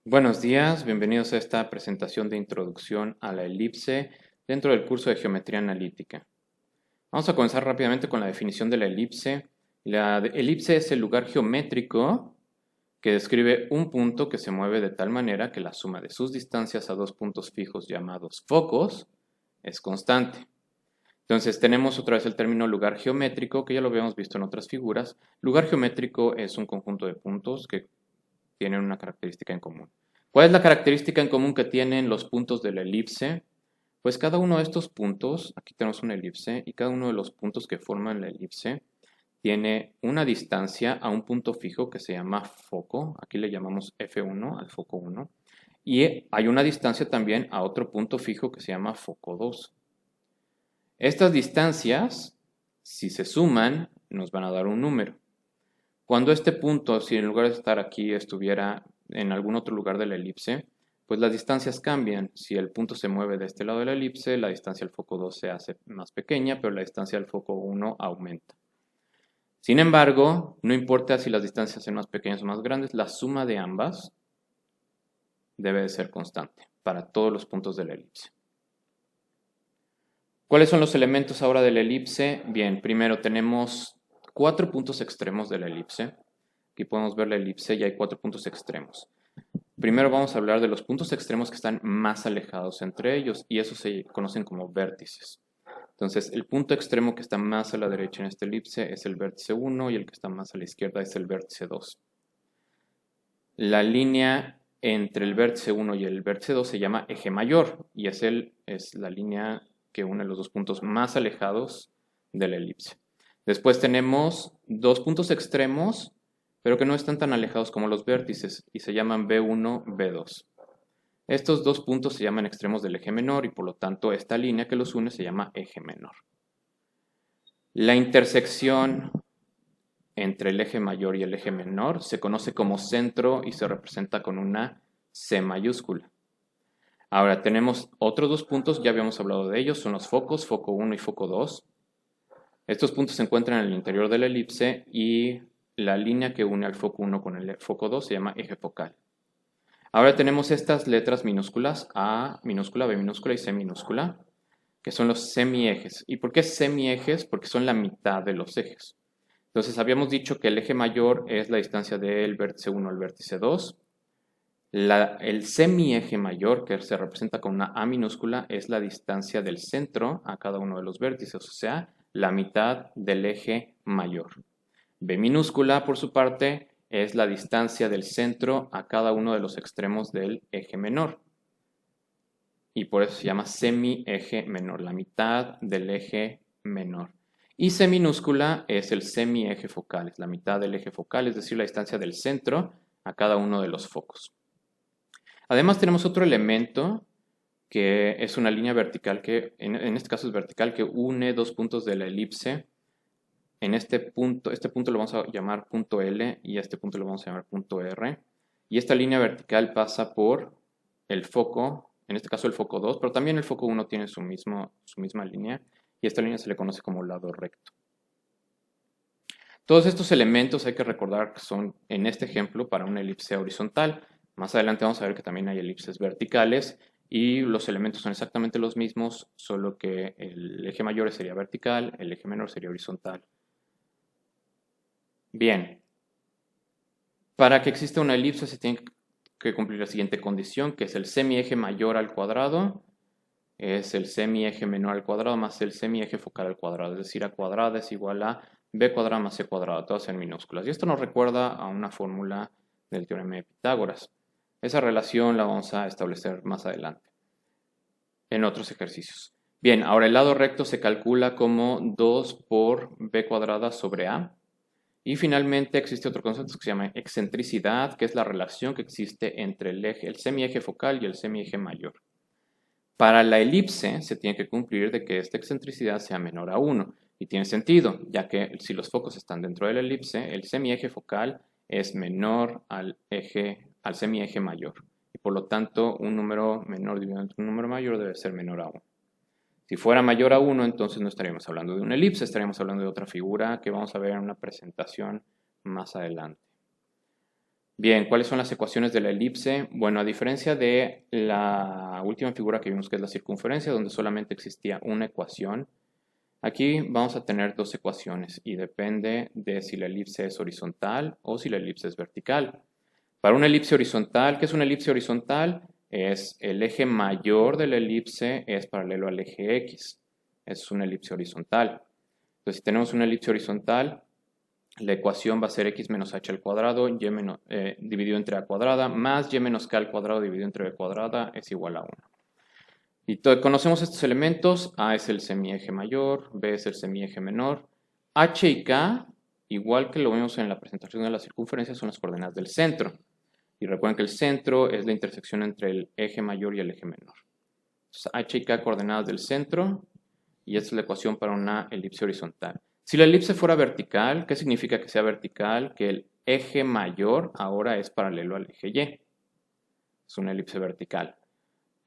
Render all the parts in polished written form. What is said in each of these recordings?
Buenos días, bienvenidos a esta presentación de introducción a la elipse dentro del curso de Geometría Analítica. Vamos a comenzar rápidamente con la definición de la elipse. La elipse es el lugar geométrico que describe un punto que se mueve de tal manera que la suma de sus distancias a dos puntos fijos llamados focos es constante. Entonces tenemos otra vez el término lugar geométrico, que ya lo habíamos visto en otras figuras. Lugar geométrico es un conjunto de puntos que tienen una característica en común. ¿Cuál es la característica en común que tienen los puntos de la elipse? Pues cada uno de estos puntos, aquí tenemos una elipse, y cada uno de los puntos que forman la elipse tiene una distancia a un punto fijo que se llama foco, aquí le llamamos F1 al foco 1, y hay una distancia también a otro punto fijo que se llama foco 2. Estas distancias, si se suman, nos van a dar un número. Cuando este punto, si en lugar de estar aquí estuviera en algún otro lugar de la elipse, pues las distancias cambian. Si el punto se mueve de este lado de la elipse, la distancia al foco 2 se hace más pequeña, pero la distancia al foco 1 aumenta. Sin embargo, no importa si las distancias son más pequeñas o más grandes, la suma de ambas debe de ser constante para todos los puntos de la elipse. ¿Cuáles son los elementos ahora de la elipse? Bien, primero tenemos 4 puntos extremos de la elipse. Aquí podemos ver la elipse y hay 4 puntos extremos. Primero vamos a hablar de los puntos extremos que están más alejados entre ellos y esos se conocen como vértices. Entonces, el punto extremo que está más a la derecha en esta elipse es el vértice 1 y el que está más a la izquierda es el vértice 2. La línea entre el vértice 1 y el vértice 2 se llama eje mayor y es la línea que une los dos puntos más alejados de la elipse. Después tenemos dos puntos extremos, pero que no están tan alejados como los vértices y se llaman B1, B2. Estos dos puntos se llaman extremos del eje menor y por lo tanto esta línea que los une se llama eje menor. La intersección entre el eje mayor y el eje menor se conoce como centro y se representa con una C mayúscula. Ahora tenemos otros dos puntos, ya habíamos hablado de ellos, son los focos, foco 1 y foco 2. Estos puntos se encuentran en el interior de la elipse y la línea que une al foco 1 con el foco 2 se llama eje focal. Ahora tenemos estas letras minúsculas, A minúscula, B minúscula y C minúscula, que son los semiejes. ¿Y por qué semiejes? Porque son la mitad de los ejes. Entonces habíamos dicho que el eje mayor es la distancia del vértice 1 al vértice 2. El semieje mayor, que se representa con una A minúscula, es la distancia del centro a cada uno de los vértices, o sea, la mitad del eje mayor. B minúscula, por su parte, es la distancia del centro a cada uno de los extremos del eje menor. Y por eso se llama semieje menor, la mitad del eje menor. Y C minúscula es el semieje focal, es la mitad del eje focal, es decir, la distancia del centro a cada uno de los focos. Además tenemos otro elemento que es una línea vertical que, en este caso es vertical, que une dos puntos de la elipse. Este punto lo vamos a llamar punto L y este punto lo vamos a llamar punto R. Y esta línea vertical pasa por el foco, en este caso el foco 2, pero también el foco 1 tiene su misma línea y esta línea se le conoce como lado recto. Todos estos elementos hay que recordar que son, en este ejemplo, para una elipse horizontal. Más adelante vamos a ver que también hay elipses verticales y los elementos son exactamente los mismos, solo que el eje mayor sería vertical, el eje menor sería horizontal. Bien, para que exista una elipse se tiene que cumplir la siguiente condición, que es el semieje mayor al cuadrado, es el semieje menor al cuadrado más el semieje focal al cuadrado, es decir, A cuadrada es igual a B cuadrada más C cuadrado, todas en minúsculas. Y esto nos recuerda a una fórmula del teorema de Pitágoras. Esa relación la vamos a establecer más adelante, en otros ejercicios. Bien, ahora el lado recto se calcula como 2 por B cuadrada sobre A. Y finalmente existe otro concepto que se llama excentricidad, que es la relación que existe entre el semieje focal y el semieje mayor. Para la elipse se tiene que cumplir de que esta excentricidad sea menor a 1. Y tiene sentido, ya que si los focos están dentro de la elipse, el semieje focal es menor al semieje mayor. Y por lo tanto, un número menor dividido entre un número mayor debe ser menor a 1. Si fuera mayor a 1, entonces no estaríamos hablando de una elipse, estaríamos hablando de otra figura que vamos a ver en una presentación más adelante. Bien, ¿cuáles son las ecuaciones de la elipse? Bueno, a diferencia de la última figura que vimos, que es la circunferencia, donde solamente existía una ecuación, aquí vamos a tener dos ecuaciones y depende de si la elipse es horizontal o si la elipse es vertical. Para una elipse horizontal, ¿qué es una elipse horizontal? Es el eje mayor de la elipse es paralelo al eje X. Es una elipse horizontal. Entonces, si tenemos una elipse horizontal, la ecuación va a ser x menos h al cuadrado dividido entre a cuadrada más y menos k al cuadrado dividido entre b cuadrada es igual a 1. Y conocemos estos elementos. A es el semieje mayor, B es el semieje menor. H y K, igual que lo vimos en la presentación de la circunferencia, son las coordenadas del centro. Y recuerden que el centro es la intersección entre el eje mayor y el eje menor. Entonces, H y K coordenadas del centro, y esta es la ecuación para una elipse horizontal. Si la elipse fuera vertical, ¿qué significa que sea vertical? Que el eje mayor ahora es paralelo al eje Y. Es una elipse vertical.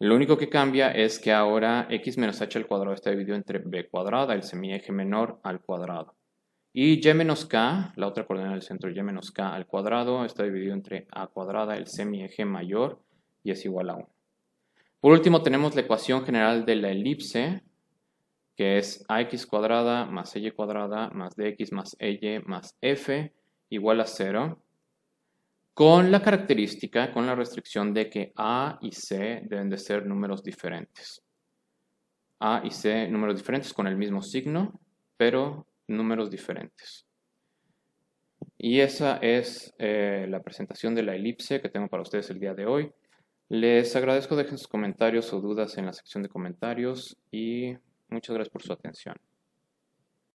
Lo único que cambia es que ahora x menos h al cuadrado está dividido entre b cuadrada, el semieje menor, al cuadrado. Y y menos k, la otra coordenada del centro, y menos k al cuadrado, está dividido entre a cuadrada, el semieje mayor, y es igual a 1. Por último, tenemos la ecuación general de la elipse, que es ax cuadrada más y cuadrada más dx más y más f igual a 0, con la característica, con la restricción de que a y c deben de ser números diferentes. A y c números diferentes con el mismo signo, pero números diferentes. Y esa es la presentación de la elipse que tengo para ustedes el día de hoy. Les agradezco, dejen sus comentarios o dudas en la sección de comentarios y muchas gracias por su atención.